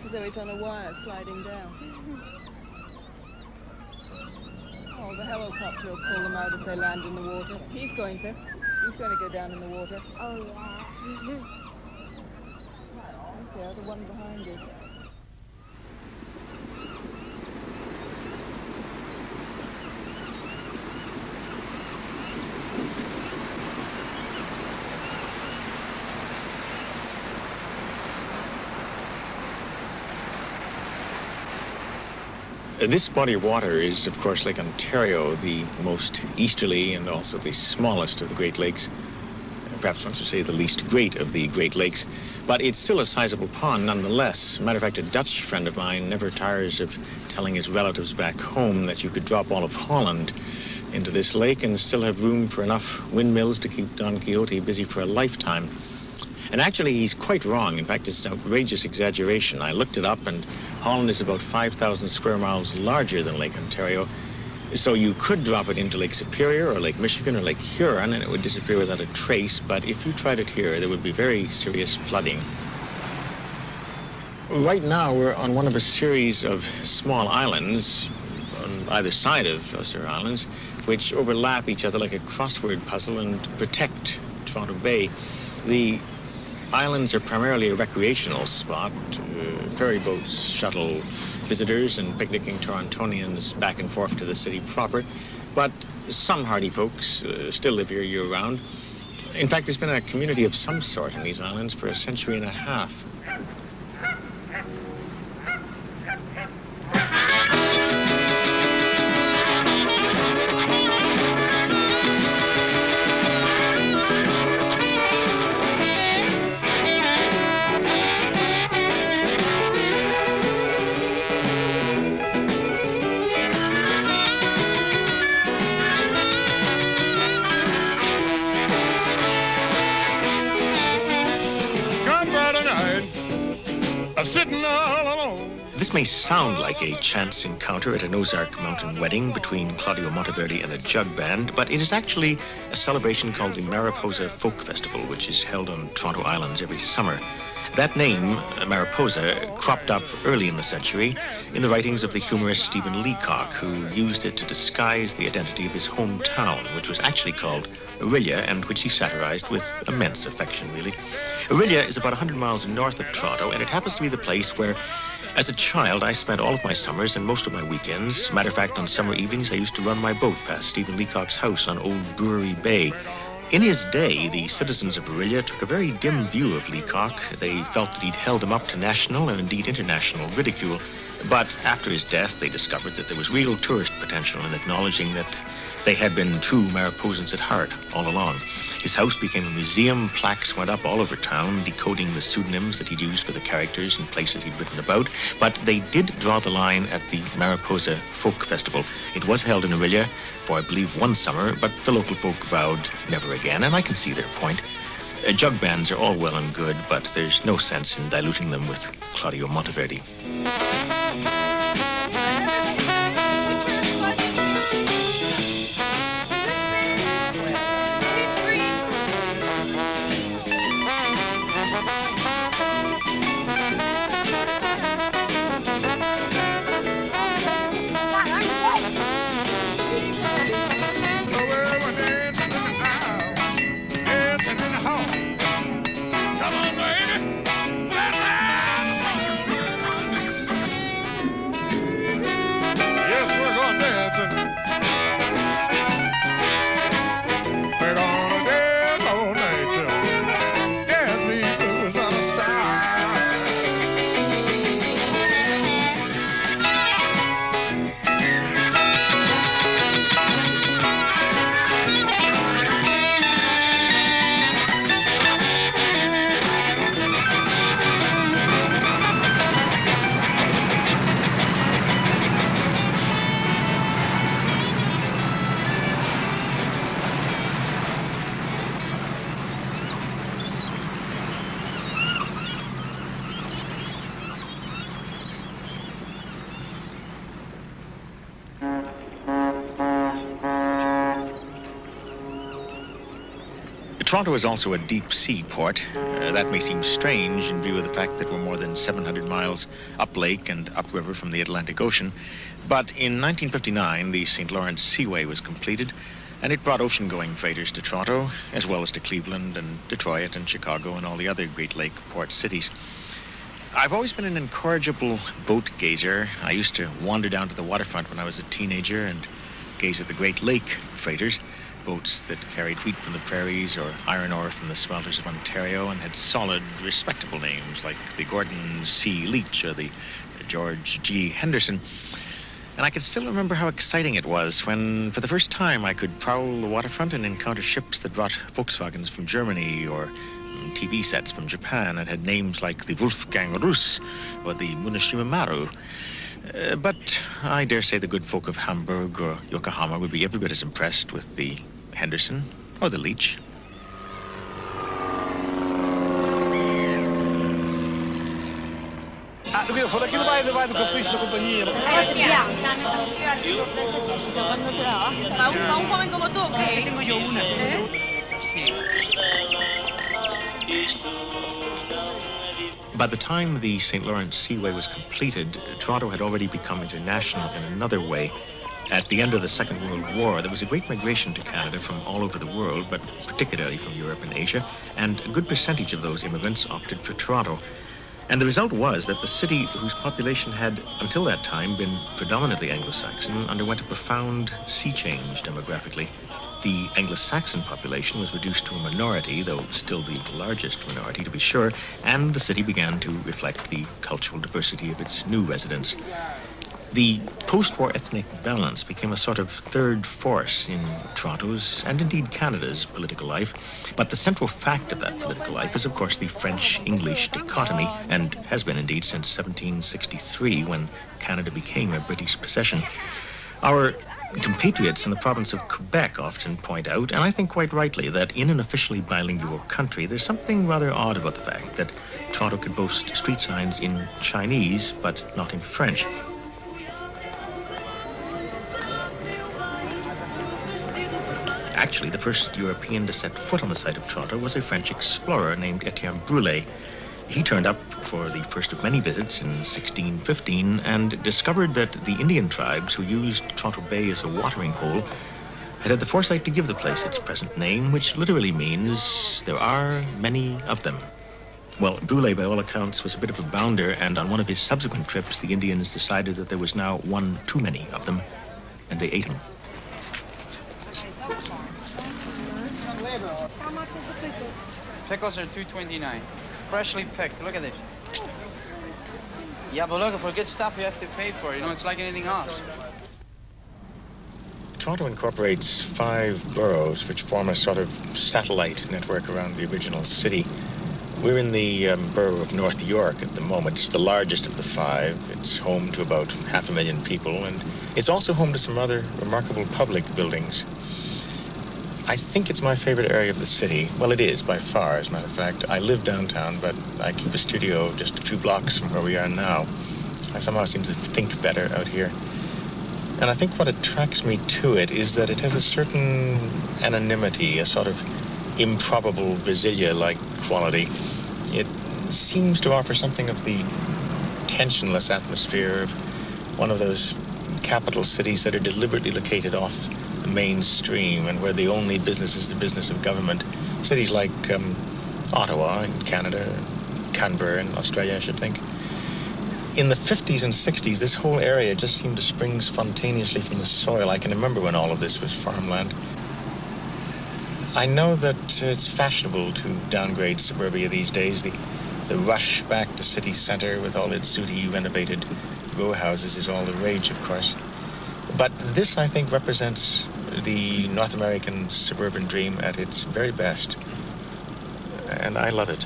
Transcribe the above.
looks as though he's on a wire sliding down. Oh, the helicopter will pull them out if they land in the water. He's going to. He's going to go down in the water. Oh, yeah. There's the other one behind us. This body of water is, of course, Lake Ontario, the most easterly and also the smallest of the Great Lakes. Perhaps one should say the least great of the Great Lakes. But it's still a sizable pond nonetheless. Matter of fact, a Dutch friend of mine never tires of telling his relatives back home that you could drop all of Holland into this lake and still have room for enough windmills to keep Don Quixote busy for a lifetime. And actually, he's quite wrong. In fact, it's an outrageous exaggeration. I looked it up, and Holland is about 5,000 square miles larger than Lake Ontario. So you could drop it into Lake Superior or Lake Michigan or Lake Huron, and it would disappear without a trace. But if you tried it here, there would be very serious flooding. Right now, we're on one of a series of small islands on either side of Lesser Islands, which overlap each other like a crossword puzzle and protect Toronto Bay. The islands are primarily a recreational spot. Ferry boats shuttle visitors and picnicking Torontonians back and forth to the city proper. But some hardy folks still live here year-round. In fact, there's been a community of some sort in these islands for a century and a half. This may sound like a chance encounter at an Ozark Mountain wedding between Claudio Monteverde and a jug band, but it is actually a celebration called the Mariposa Folk Festival, which is held on Toronto Islands every summer. That name, Mariposa, cropped up early in the century in the writings of the humorist Stephen Leacock, who used it to disguise the identity of his hometown, which was actually called Orillia, and which he satirized with immense affection, really. Orillia is about 100 miles north of Toronto, and it happens to be the place where, as a child, I spent all of my summers and most of my weekends. Matter of fact, on summer evenings, I used to run my boat past Stephen Leacock's house on Old Brewery Bay. In his day, the citizens of Orillia took a very dim view of Leacock. They felt that he'd held them up to national and indeed international ridicule. But after his death, they discovered that there was real tourist potential in acknowledging that they had been true Mariposans at heart all along. His house became a museum. Plaques went up all over town decoding the pseudonyms that he'd used for the characters and places he'd written about. But they did draw the line at the Mariposa Folk Festival. It was held in Orillia for, I believe, one summer, but the local folk vowed never again, and I can see their point. Jug bands are all well and good, but there's no sense in diluting them with Claudio Monteverde. Toronto is also a deep-sea port. That may seem strange in view of the fact that we're more than 700 miles uplake and upriver from the Atlantic Ocean. But in 1959, the St. Lawrence Seaway was completed, and it brought ocean-going freighters to Toronto, as well as to Cleveland and Detroit and Chicago and all the other Great Lake port cities. I've always been an incorrigible boat gazer. I used to wander down to the waterfront when I was a teenager and gaze at the Great Lake freighters, boats that carried wheat from the prairies or iron ore from the smelters of Ontario and had solid, respectable names like the Gordon C. Leach or the George G. Henderson. And I can still remember how exciting it was when, for the first time, I could prowl the waterfront and encounter ships that brought Volkswagens from Germany or TV sets from Japan and had names like the Wolfgang Russ or the Munashima Maru. But I dare say the good folk of Hamburg or Yokohama would be every bit as impressed with the Henderson or the Leach. Quando ce l'ha? Ma un po' vengono dopo. Che tengo io una. By the time the St. Lawrence Seaway was completed, Toronto had already become international in another way. At the end of the Second World War, there was a great migration to Canada from all over the world, but particularly from Europe and Asia, and a good percentage of those immigrants opted for Toronto. And the result was that the city, whose population had, until that time, been predominantly Anglo-Saxon, underwent a profound sea change demographically. The Anglo-Saxon population was reduced to a minority, though still the largest minority to be sure, and the city began to reflect the cultural diversity of its new residents. The post-war ethnic balance became a sort of third force in Toronto's, and indeed Canada's, political life. But the central fact of that political life is, of course, the French-English dichotomy, and has been indeed since 1763, when Canada became a British possession. Our compatriots in the province of Quebec often point out, and I think quite rightly, that in an officially bilingual country, there's something rather odd about the fact that Toronto could boast street signs in Chinese, but not in French. Actually, the first European to set foot on the site of Toronto was a French explorer named Etienne Brulé. He turned up for the first of many visits in 1615 and discovered that the Indian tribes who used Toronto Bay as a watering hole had the foresight to give the place its present name, which literally means there are many of them. Well, Brulé, by all accounts, was a bit of a bounder, and on one of his subsequent trips, the Indians decided that there was now one too many of them, and they ate him. How much is the pickle? Pickles are $2.29. Freshly picked. Look at this. Yeah, but look, for good stuff you have to pay for it. You know, it's like anything else. Toronto incorporates 5 boroughs, which form a sort of satellite network around the original city. We're in the borough of North York at the moment. It's the largest of the 5. It's home to about 500,000 people, and it's also home to some rather remarkable public buildings. I think it's my favorite area of the city. Well, it is, by far, as a matter of fact. I live downtown, but I keep a studio just a few blocks from where we are now. I somehow seem to think better out here. And I think what attracts me to it is that it has a certain anonymity, a sort of improbable Brasilia-like quality. It seems to offer something of the tensionless atmosphere of one of those capital cities that are deliberately located off the mainstream and where the only business is the business of government. Cities like Ottawa in Canada, Canberra in Australia, I should think. In the 50s and 60s, this whole area just seemed to spring spontaneously from the soil. I can remember when all of this was farmland. I know that it's fashionable to downgrade suburbia these days. The rush back to city centre with all its sooty renovated row houses is all the rage, of course. But this, I think, represents the North American suburban dream at its very best. And I love it.